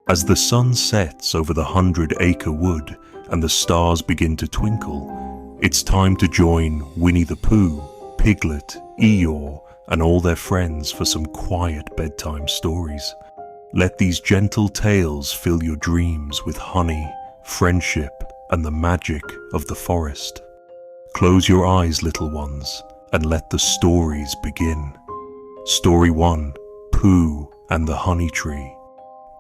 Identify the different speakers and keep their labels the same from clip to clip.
Speaker 1: As the sun sets over the 100-acre wood and the stars begin to twinkle, it's time to join Winnie the Pooh, Piglet, Eeyore, and all their friends for some quiet bedtime stories. Let these gentle tales fill your dreams with honey, friendship, and the magic of the forest. Close your eyes, little ones, and let the stories begin. Story 1, Pooh and the Honey Tree.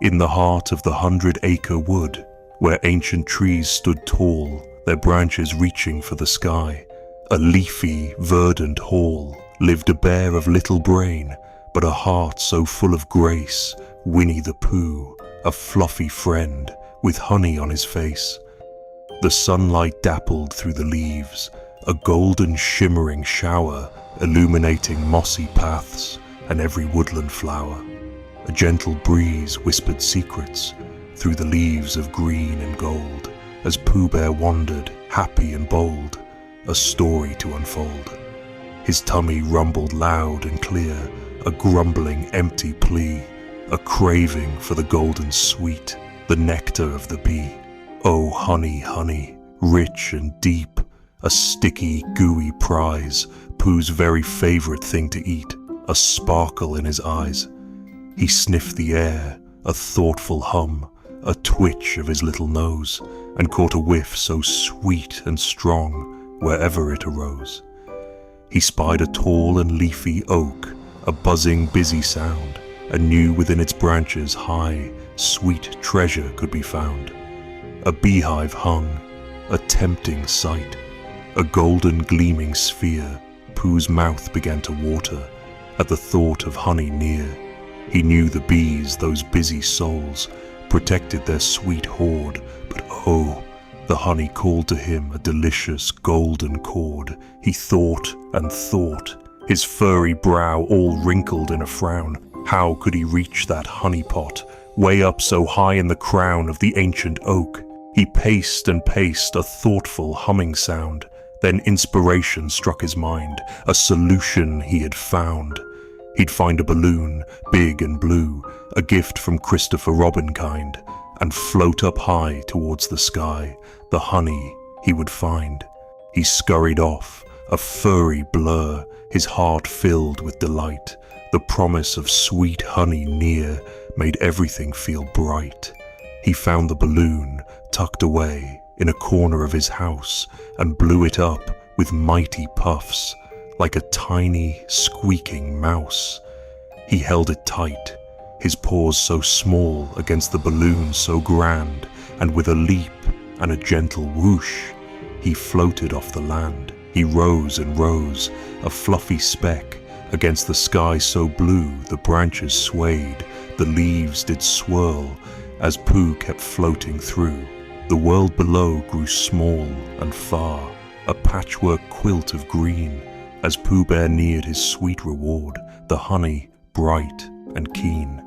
Speaker 1: In the heart of the 100-acre wood, where ancient trees stood tall, their branches reaching for the sky, a leafy, verdant hall, lived a bear of little brain, but a heart so full of grace, Winnie the Pooh, a fluffy friend with honey on his face. The sunlight dappled through the leaves, a golden shimmering shower illuminating mossy paths and every woodland flower. A gentle breeze whispered secrets through the leaves of green and gold as Pooh Bear wandered, happy and bold, a story to unfold. His tummy rumbled loud and clear, a grumbling empty plea, a craving for the golden sweet, the nectar of the bee. Oh honey, honey, rich and deep, a sticky, gooey prize, Pooh's very favorite thing to eat, a sparkle in his eyes. He sniffed the air, a thoughtful hum, a twitch of his little nose, and caught a whiff so sweet and strong wherever it arose. He spied a tall and leafy oak, a buzzing, busy sound, and knew within its branches high, sweet treasure could be found. A beehive hung, a tempting sight, a golden gleaming sphere. Pooh's mouth began to water at the thought of honey near. He knew the bees, those busy souls, protected their sweet hoard, but oh, the honey called to him a delicious golden chord. He thought and thought, his furry brow all wrinkled in a frown. How could he reach that honey pot, way up so high in the crown of the ancient oak? He paced and paced, a thoughtful humming sound. Then inspiration struck his mind, a solution he had found. He'd find a balloon, big and blue, a gift from Christopher Robin kind, and float up high towards the sky, the honey he would find. He scurried off, a furry blur, his heart filled with delight. The promise of sweet honey near made everything feel bright. He found the balloon tucked away in a corner of his house and blew it up with mighty puffs, like a tiny, squeaking mouse. He held it tight, his paws so small against the balloon so grand, and with a leap and a gentle whoosh, he floated off the land. He rose and rose, a fluffy speck, against the sky so blue the branches swayed, the leaves did swirl, as Pooh kept floating through. The world below grew small and far, a patchwork quilt of green, as Pooh Bear neared his sweet reward, the honey bright and keen.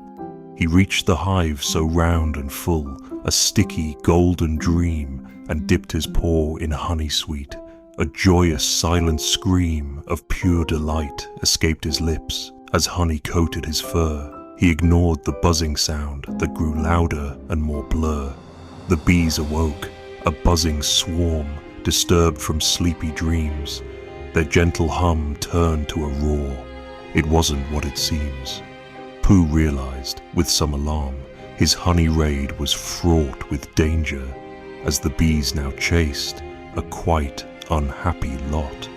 Speaker 1: He reached the hive so round and full, a sticky golden dream, and dipped his paw in honey sweet. A joyous silent scream of pure delight escaped his lips as honey coated his fur. He ignored the buzzing sound that grew louder and more blur. The bees awoke, a buzzing swarm, disturbed from sleepy dreams. Their gentle hum turned to a roar. It wasn't what it seems. Pooh realized, with some alarm, his honey raid was fraught with danger, as the bees now chased a quite unhappy lot.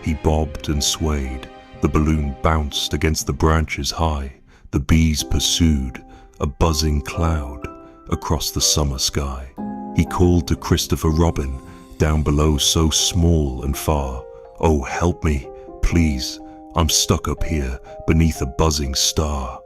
Speaker 1: He bobbed and swayed, the balloon bounced against the branches high, the bees pursued, a buzzing cloud, across the summer sky. He called to Christopher Robin, down below so small and far. Oh, help me, please, I'm stuck up here beneath a buzzing star.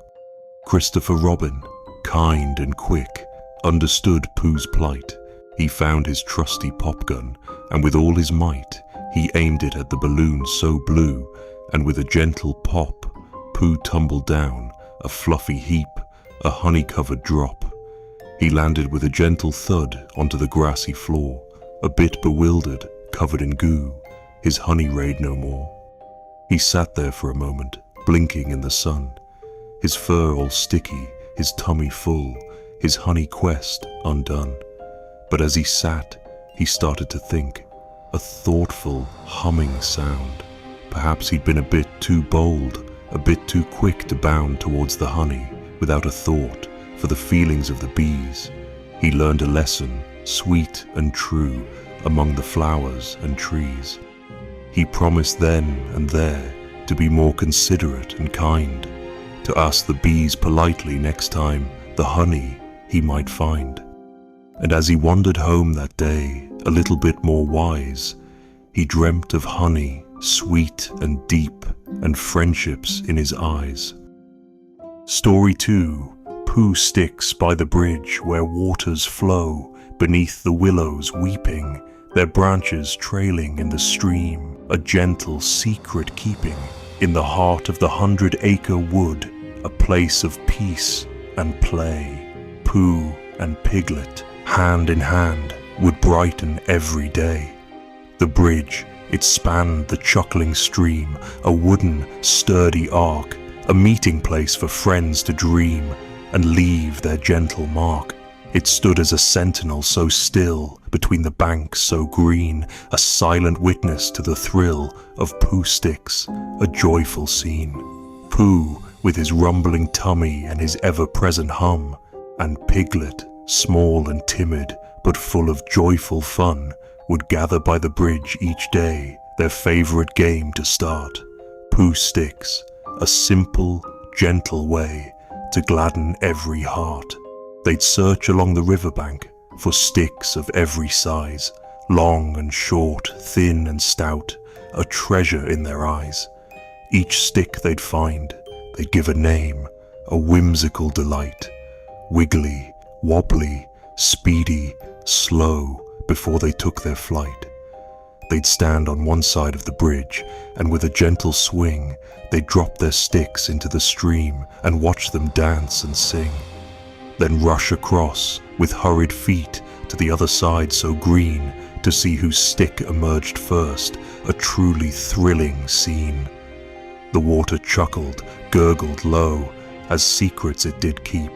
Speaker 1: Christopher Robin, kind and quick, understood Pooh's plight. He found his trusty pop gun, and with all his might, he aimed it at the balloon so blue, and with a gentle pop, Pooh tumbled down, a fluffy heap, a honey-covered drop. He landed with a gentle thud onto the grassy floor, a bit bewildered, covered in goo, his honey raid no more. He sat there for a moment, blinking in the sun, his fur all sticky, his tummy full, his honey quest undone. But as he sat, he started to think, a thoughtful, humming sound. Perhaps he'd been a bit too bold, a bit too quick to bound towards the honey without a thought for the feelings of the bees. He learned a lesson, sweet and true, among the flowers and trees. He promised then and there to be more considerate and kind, to ask the bees politely next time the honey he might find. And as he wandered home that day, a little bit more wise, he dreamt of honey, sweet and deep, and friendships in his eyes. Story 2. Pooh sticks by the bridge where waters flow, beneath the willows weeping, their branches trailing in the stream, a gentle secret keeping, in the heart of the 100 Acre Wood, a place of peace and play. Pooh and Piglet, hand in hand, would brighten every day. The bridge, it spanned the chuckling stream, a wooden, sturdy ark, a meeting place for friends to dream and leave their gentle mark. It stood as a sentinel so still, between the banks so green, a silent witness to the thrill of Pooh sticks, a joyful scene. Pooh, with his rumbling tummy and his ever-present hum, and Piglet, small and timid, but full of joyful fun, would gather by the bridge each day, their favorite game to start. Pooh sticks, a simple, gentle way to gladden every heart. They'd search along the riverbank for sticks of every size, long and short, thin and stout, a treasure in their eyes. Each stick they'd find, they'd give a name, a whimsical delight. Wiggly, wobbly, speedy, slow, before they took their flight. They'd stand on one side of the bridge, and with a gentle swing, they'd drop their sticks into the stream and watch them dance and sing. Then rush across, with hurried feet, to the other side so green, to see whose stick emerged first, a truly thrilling scene. The water chuckled, gurgled low, as secrets it did keep.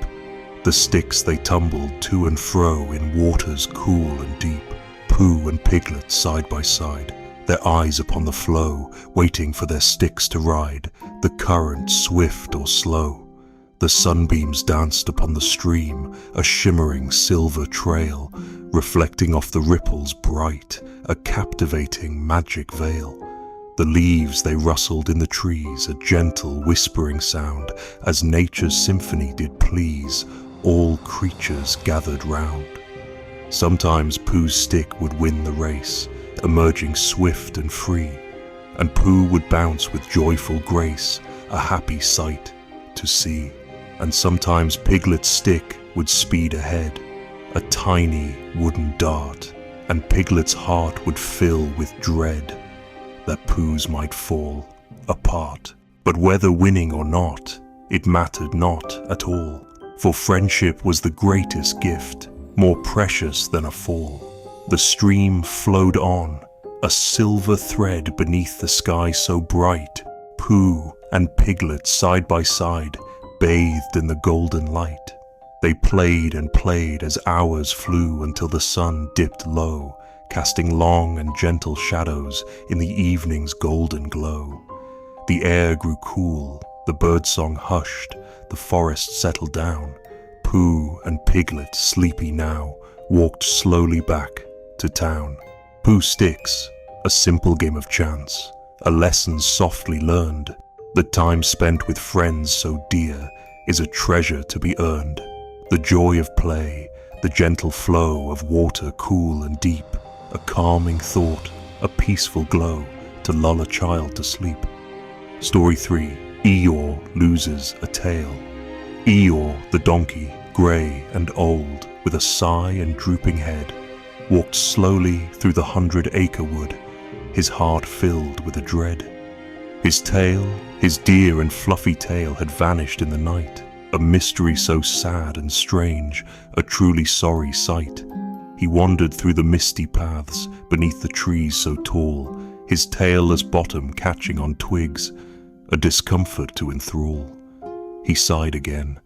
Speaker 1: The sticks they tumbled to and fro in waters cool and deep. Pooh and Piglet side by side, their eyes upon the flow, waiting for their sticks to ride, the current swift or slow. The sunbeams danced upon the stream, a shimmering silver trail, reflecting off the ripples bright, a captivating magic veil. The leaves they rustled in the trees, a gentle whispering sound, as nature's symphony did please all creatures gathered round. Sometimes Pooh's stick would win the race, emerging swift and free, and Pooh would bounce with joyful grace, a happy sight to see. And sometimes Piglet's stick would speed ahead, a tiny wooden dart, and Piglet's heart would fill with dread that Pooh's might fall apart. But whether winning or not, it mattered not at all, for friendship was the greatest gift, more precious than a fall. The stream flowed on, a silver thread beneath the sky so bright. Pooh and Piglet side by side, bathed in the golden light. They played and played as hours flew until the sun dipped low, casting long and gentle shadows in the evening's golden glow. The air grew cool, the birdsong hushed, the forest settled down. Pooh and Piglet, sleepy now, walked slowly back to town. Pooh sticks, a simple game of chance, a lesson softly learned. The time spent with friends so dear is a treasure to be earned. The joy of play, the gentle flow of water cool and deep, a calming thought, a peaceful glow to lull a child to sleep. Story 3. Eeyore loses a tail. Eeyore, the donkey, grey and old, with a sigh and drooping head, walked slowly through the 100 Acre Wood, his heart filled with a dread. His tail, his dear and fluffy tail, had vanished in the night, a mystery so sad and strange, a truly sorry sight. He wandered through the misty paths, beneath the trees so tall, his tail as bottom catching on twigs, a discomfort to enthrall. He sighed again,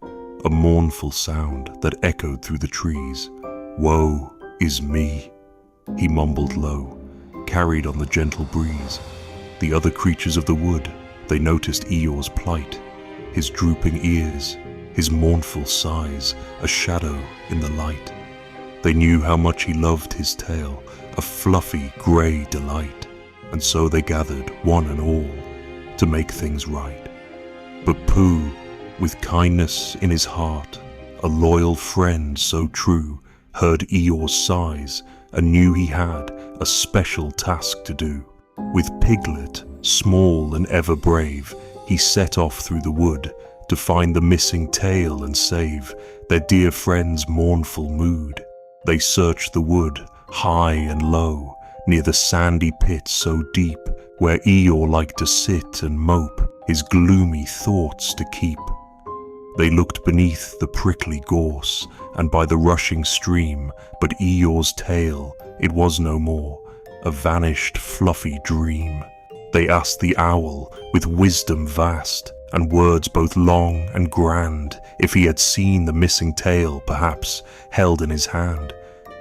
Speaker 1: a mournful sound that echoed through the trees. "Woe is me," he mumbled low, carried on the gentle breeze. The other creatures of the wood, they noticed Eeyore's plight, his drooping ears, his mournful sighs, a shadow in the light. They knew how much he loved his tail, a fluffy grey delight, and so they gathered, one and all, to make things right. But Pooh, with kindness in his heart, a loyal friend so true, heard Eeyore's sighs and knew he had a special task to do. With Piglet, small and ever brave, he set off through the wood to find the missing tail and save their dear friend's mournful mood. They searched the wood, high and low, near the sandy pit so deep, where Eeyore liked to sit and mope, his gloomy thoughts to keep. They looked beneath the prickly gorse, and by the rushing stream, but Eeyore's tail, it was no more, a vanished fluffy dream. They asked the owl, with wisdom vast, and words both long and grand, if he had seen the missing tail, perhaps, held in his hand.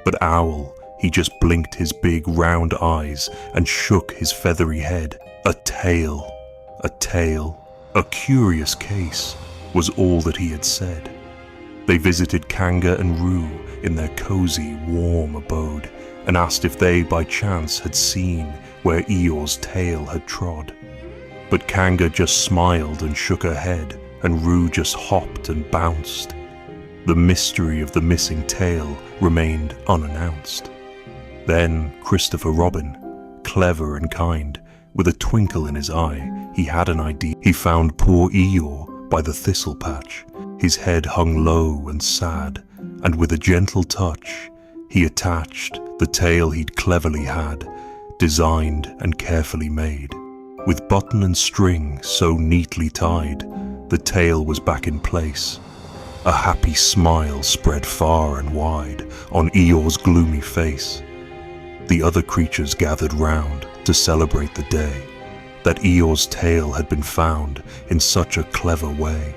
Speaker 1: But Owl, he just blinked his big round eyes and shook his feathery head. A tail, a curious case, was all that he had said. They visited Kanga and Roo in their cozy, warm abode, and asked if they by chance had seen where Eeyore's tail had trod. But Kanga just smiled and shook her head, and Roo just hopped and bounced. The mystery of the missing tail remained unannounced. Then Christopher Robin, clever and kind, with a twinkle in his eye, he had an idea. He found poor Eeyore by the thistle patch, his head hung low and sad, and with a gentle touch, he attached the tail he'd cleverly had, designed and carefully made. With button and string so neatly tied, the tail was back in place. A happy smile spread far and wide on Eeyore's gloomy face. The other creatures gathered round to celebrate the day that Eeyore's tail had been found in such a clever way.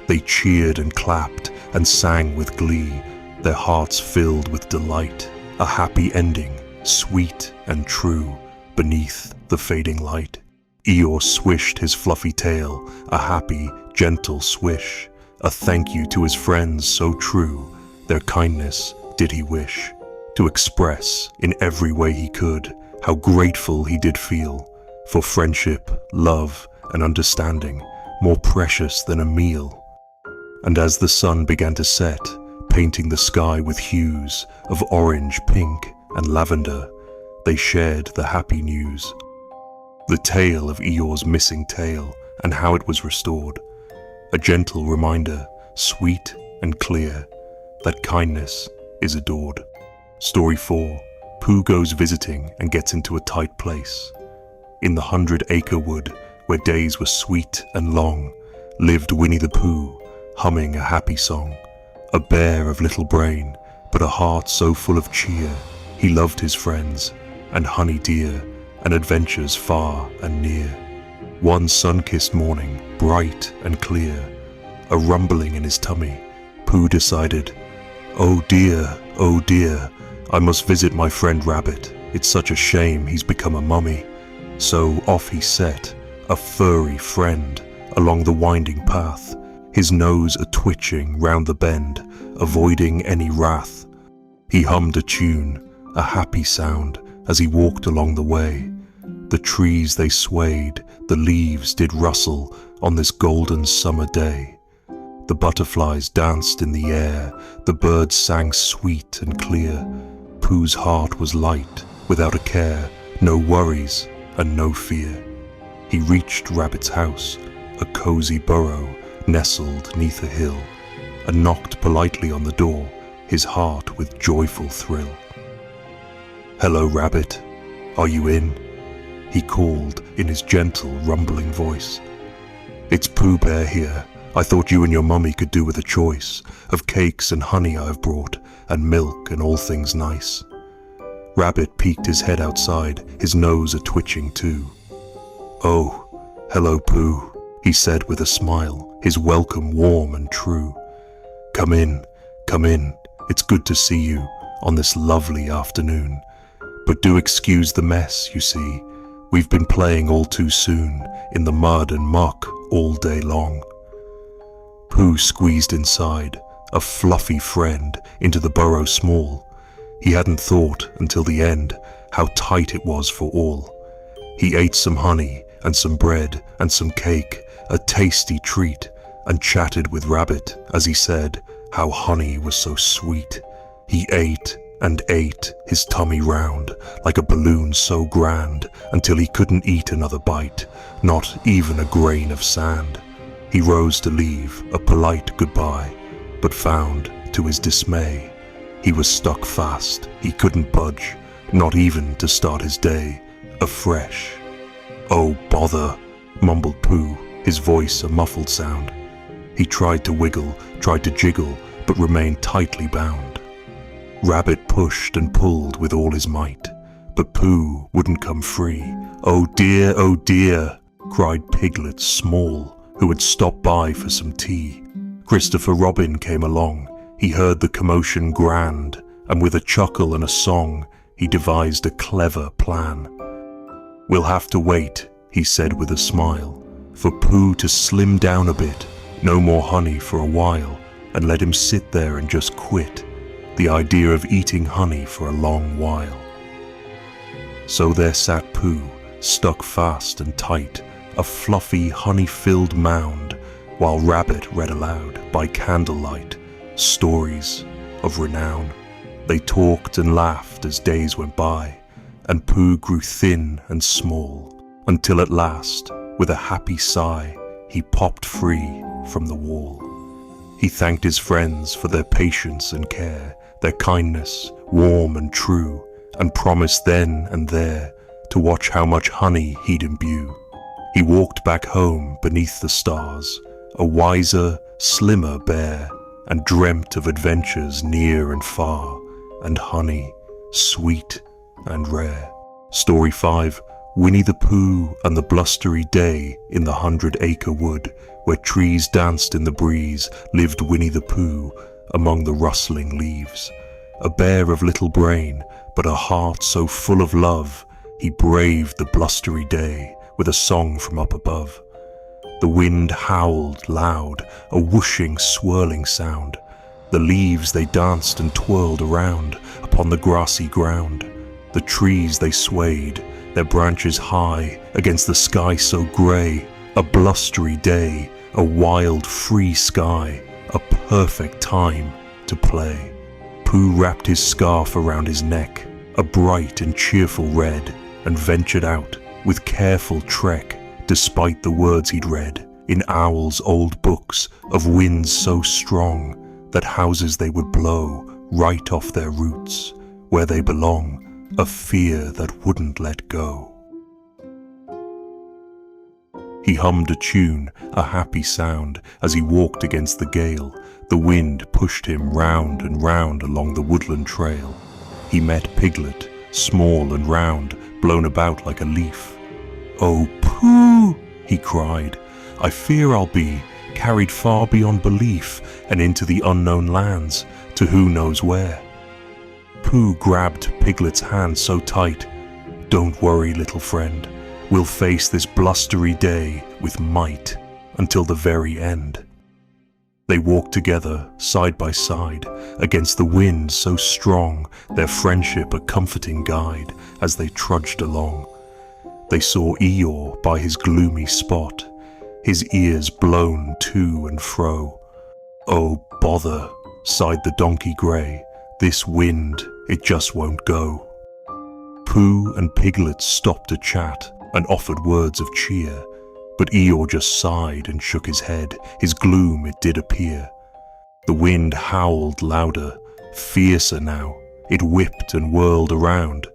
Speaker 1: They cheered and clapped and sang with glee, their hearts filled with delight, a happy ending, sweet and true, beneath the fading light. Eeyore swished his fluffy tail, a happy, gentle swish, a thank you to his friends so true, their kindness did he wish, to express in every way he could how grateful he did feel for friendship, love, and understanding, more precious than a meal. And as the sun began to set, painting the sky with hues of orange, pink, and lavender, they shared the happy news. The tale of Eeyore's missing tail and how it was restored. A gentle reminder, sweet and clear, that kindness is adored. Story 4. Pooh goes visiting and gets into a tight place. In the 100 Acre Wood, where days were sweet and long, lived Winnie the Pooh, humming a happy song. A bear of little brain, but a heart so full of cheer. He loved his friends, and honey dear, and adventures far and near. One sun-kissed morning, bright and clear, a rumbling in his tummy, Pooh decided, oh dear, I must visit my friend Rabbit. It's such a shame he's become a mummy. So off he set, a furry friend, along the winding path, his nose a-twitching round the bend, avoiding any wrath. He hummed a tune, a happy sound, as he walked along the way. The trees they swayed, the leaves did rustle on this golden summer day. The butterflies danced in the air, the birds sang sweet and clear. Pooh's heart was light, without a care, no worries and no fear. He reached Rabbit's house, a cozy burrow nestled 'neath a hill, and knocked politely on the door, his heart with joyful thrill. Hello, Rabbit, are you in? He called in his gentle, rumbling voice. It's Pooh Bear here. I thought you and your mummy could do with a choice of cakes and honey I've brought, and milk and all things nice. Rabbit peeked his head outside, his nose a-twitching too. Oh, hello Pooh, he said with a smile, his welcome warm and true. Come in, come in. It's good to see you on this lovely afternoon. But do excuse the mess, you see. We've been playing all too soon in the mud and muck all day long. Pooh squeezed inside, a fluffy friend, into the burrow small. He hadn't thought until the end how tight it was for all. He ate some honey and some bread and some cake, a tasty treat, and chatted with Rabbit as he said how honey was so sweet. He ate and ate his tummy round like a balloon so grand until he couldn't eat another bite, not even a grain of sand. He rose to leave a polite goodbye, but found, to his dismay, he was stuck fast. He couldn't budge, not even to start his day afresh. "Oh, bother," mumbled Pooh, his voice a muffled sound. He tried to wiggle, tried to jiggle, but remained tightly bound. Rabbit pushed and pulled with all his might, but Pooh wouldn't come free. Oh dear, cried Piglet small, who had stopped by for some tea. Christopher Robin came along. He heard the commotion grand, and with a chuckle and a song, he devised a clever plan. "We'll have to wait," he said with a smile, "for Pooh to slim down a bit, no more honey for a while, and let him sit there and just quit the idea of eating honey for a long while." So there sat Pooh, stuck fast and tight, a fluffy, honey-filled mound, while Rabbit read aloud, by candlelight, stories of renown. They talked and laughed as days went by, and Pooh grew thin and small, until at last, with a happy sigh, he popped free from the wall. He thanked his friends for their patience and care, their kindness, warm and true, and promised then and there to watch how much honey he'd imbue. He walked back home beneath the stars, a wiser, slimmer bear, and dreamt of adventures near and far, and honey, sweet and rare. Story 5, Winnie the Pooh and the Blustery Day in the 100-Acre Wood, where trees danced in the breeze, lived Winnie the Pooh among the rustling leaves. A bear of little brain, but a heart so full of love, he braved the blustery day with a song from up above. The wind howled loud, a whooshing, swirling sound. The leaves they danced and twirled around upon the grassy ground. The trees they swayed, their branches high against the sky so grey. A blustery day, a wild, free sky, a perfect time to play. Pooh wrapped his scarf around his neck, a bright and cheerful red, and ventured out with careful trek, despite the words he'd read in owls' old books of winds so strong that houses they would blow right off their roots, where they belong, a fear that wouldn't let go. He hummed a tune, a happy sound, as he walked against the gale. The wind pushed him round and round along the woodland trail. He met Piglet, small and round, blown about like a leaf. "Oh, Pooh," he cried, "I fear I'll be carried far beyond belief and into the unknown lands, to who knows where." Pooh grabbed Piglet's hand so tight. "Don't worry, little friend. We'll face this blustery day with might until the very end." They walked together, side by side, against the wind so strong, their friendship a comforting guide as they trudged along. They saw Eeyore by his gloomy spot, his ears blown to and fro. "Oh, bother," sighed the donkey grey, "this wind, it just won't go." Pooh and Piglet stopped to chat and offered words of cheer, but Eeyore just sighed and shook his head, his gloom it did appear. The wind howled louder, fiercer now, it whipped and whirled around.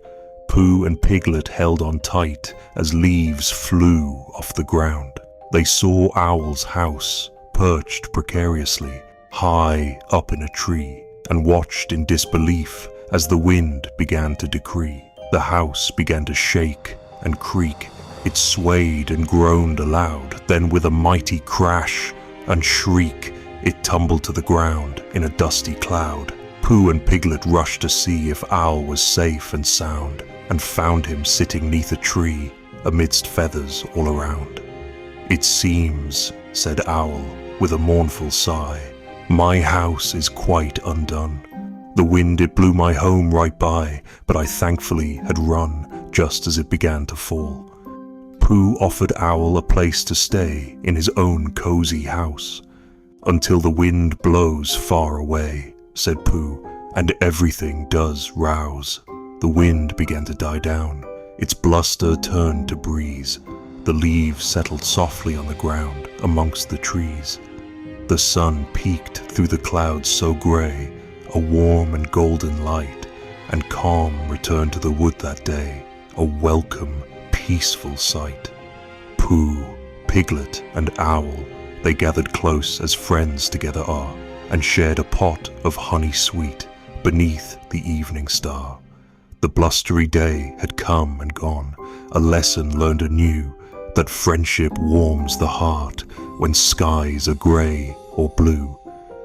Speaker 1: Pooh and Piglet held on tight as leaves flew off the ground. They saw Owl's house, perched precariously, high up in a tree, and watched in disbelief as the wind began to decree. The house began to shake and creak. It swayed and groaned aloud, then with a mighty crash and shriek, It tumbled to the ground in a dusty cloud. Pooh and Piglet rushed to see if Owl was safe and sound, and found him sitting 'neath a tree, amidst feathers all around. "It seems," said Owl, with a mournful sigh, "my house is quite undone. The wind it blew my home right by, but I thankfully had run just as it began to fall." Pooh offered Owl a place to stay in his own cozy house. "Until the wind blows far away," said Pooh, "and everything does rouse." The wind began to die down. Its bluster turned to breeze. The leaves settled softly on the ground amongst the trees. The sun peeked through the clouds so grey, a warm and golden light, and calm returned to the wood that day, a welcome, peaceful sight. Pooh, Piglet, and Owl, they gathered close as friends together are, and shared a pot of honey sweet beneath the evening star. The blustery day had come and gone, a lesson learned anew, that friendship warms the heart when skies are grey or blue.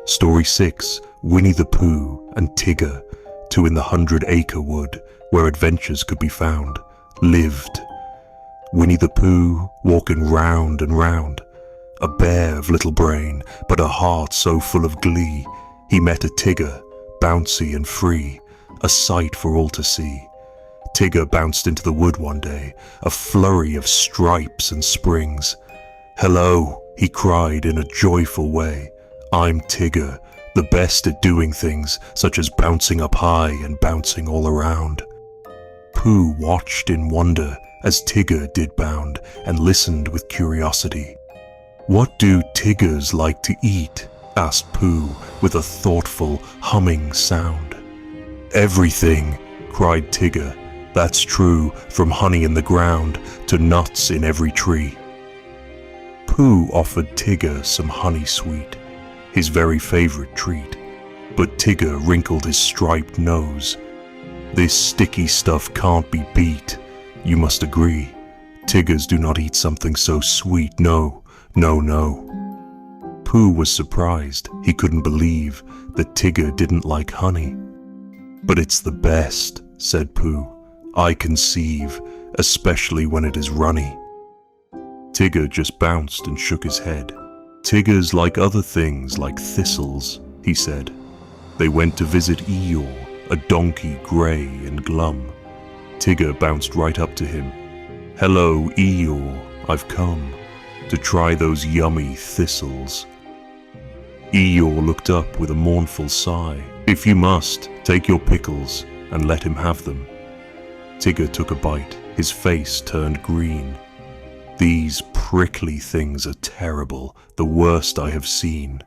Speaker 1: Story 6, Winnie the Pooh and Tigger, two in the 100 Acre Wood, where adventures could be found, lived. Winnie the Pooh, walking round and round, a bear of little brain, but a heart so full of glee, he met a Tigger, bouncy and free, a sight for all to see. Tigger bounced into the wood one day, a flurry of stripes and springs. "Hello," he cried in a joyful way, "I'm Tigger, the best at doing things such as bouncing up high and bouncing all around." Pooh watched in wonder as Tigger did bound, and listened with curiosity. "What do Tiggers like to eat?" asked Pooh with a thoughtful, humming sound. "Everything," cried Tigger. "That's true, from honey in the ground to nuts in every tree." Pooh offered Tigger some honey sweet, his very favorite treat, but Tigger wrinkled his striped nose. "This sticky stuff can't be beat, you must agree. Tiggers do not eat something so sweet, no, no, no." Pooh was surprised. He couldn't believe that Tigger didn't like honey. "But it's the best," said Pooh. "I conceive, especially when it is runny." Tigger just bounced and shook his head. "Tiggers like other things, like thistles," he said. They went to visit Eeyore, a donkey grey and glum. Tigger bounced right up to him. "Hello, Eeyore, I've come to try those yummy thistles." Eeyore looked up with a mournful sigh. "If you must, take your pickles and let him have them." Tigger took a bite. His face turned green. "These prickly things are terrible, the worst I have seen."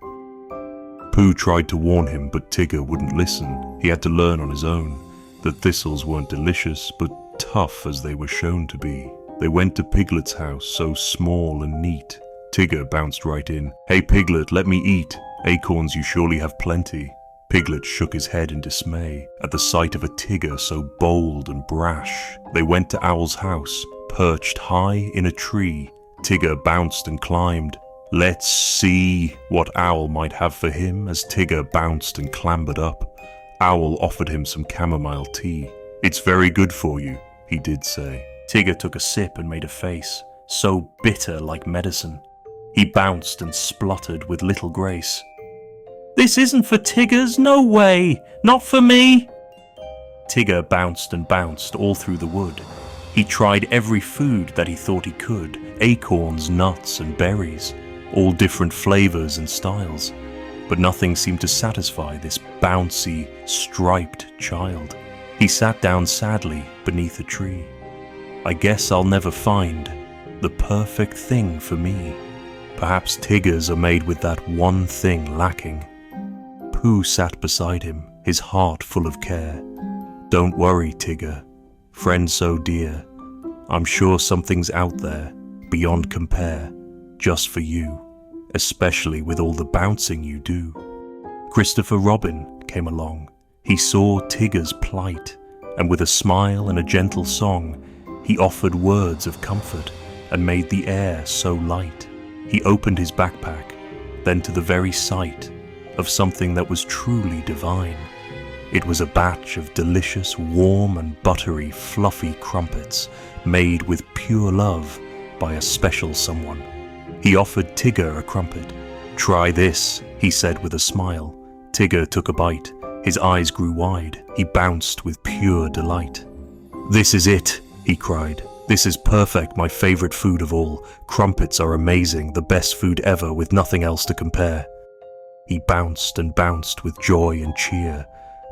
Speaker 1: Pooh tried to warn him, but Tigger wouldn't listen. He had to learn on his own. The thistles weren't delicious, but tough as they were shown to be. They went to Piglet's house, so small and neat. Tigger bounced right in. "Hey Piglet, let me eat. Acorns you surely have plenty." Piglet shook his head in dismay at the sight of a Tigger so bold and brash. They went to Owl's house, perched high in a tree. Tigger bounced and climbed. Let's see what Owl might have for him as Tigger bounced and clambered up. Owl offered him some chamomile tea. "It's very good for you," he did say. Tigger took a sip and made a face, so bitter like medicine. He bounced and spluttered with little grace. "This isn't for Tiggers, no way, not for me." Tigger bounced and bounced all through the wood. He tried every food that he thought he could, acorns, nuts and berries, all different flavors and styles, but nothing seemed to satisfy this bouncy, striped child. He sat down sadly beneath a tree. "I guess I'll never find the perfect thing for me. Perhaps Tiggers are made with that one thing lacking." Pooh sat beside him, his heart full of care. "Don't worry, Tigger, friend so dear. I'm sure something's out there, beyond compare, just for you, especially with all the bouncing you do." Christopher Robin came along. He saw Tigger's plight, and with a smile and a gentle song, he offered words of comfort and made the air so light. He opened his backpack. then to the very sight of something that was truly divine. It was a batch of delicious, warm and buttery, fluffy crumpets made with pure love by a special someone. He offered Tigger a crumpet. "Try this," he said with a smile. Tigger took a bite. His eyes grew wide. He bounced with pure delight. "This is it," he cried. "This is perfect, my favorite food of all. Crumpets are amazing, the best food ever with nothing else to compare." He bounced and bounced with joy and cheer,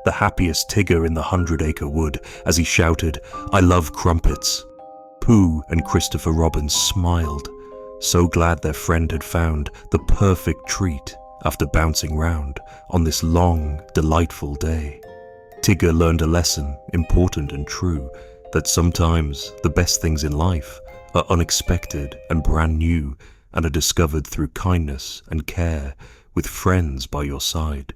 Speaker 1: the happiest Tigger in the 100-acre wood, as he shouted, "I love crumpets." Pooh and Christopher Robin smiled, so glad their friend had found the perfect treat after bouncing round on this long, delightful day. Tigger learned a lesson, important and true, that sometimes the best things in life are unexpected and brand new and are discovered through kindness and care with friends by your side.